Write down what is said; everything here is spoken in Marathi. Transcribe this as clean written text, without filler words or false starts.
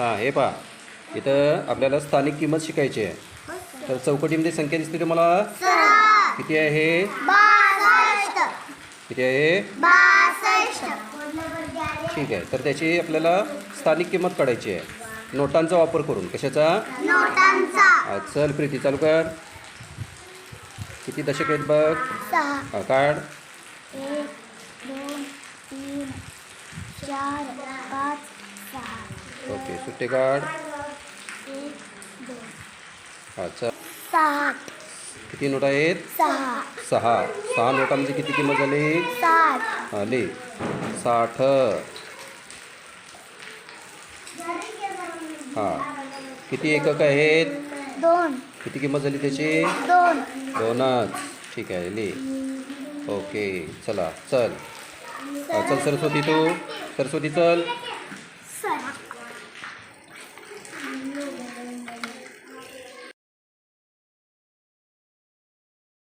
हां, हे पहा, इथं आपल्याला स्थानिक किंमत शिकायची आहे. तर चौकटीमध्ये संख्या दिसते तुम्हाला? किती आहे? 62. किती आहे? 62. ठीक आहे. तर त्याची आपल्याला स्थानिक किंमत काढायची आहे नोटांचा वापर करून. कशाचा? नोटांचा. चल प्रीती, चालू कर. किती दशक आहेत बघ? 6. काढ. 1 2 3 4 5 6. ओके, सुट्टे काढ. 1 2 चल. 7. किती नोट आहेत? 6. 6 नोटांमध्ये किती किंमत झाली? 7. आली 60. हां, किती एकक आहेत? 2. किती किंमत झाली त्याची? 2. 2च. ठीक आहे, ली. ओके, चला चल. चल सरस्वती, तू सरस्वती चल.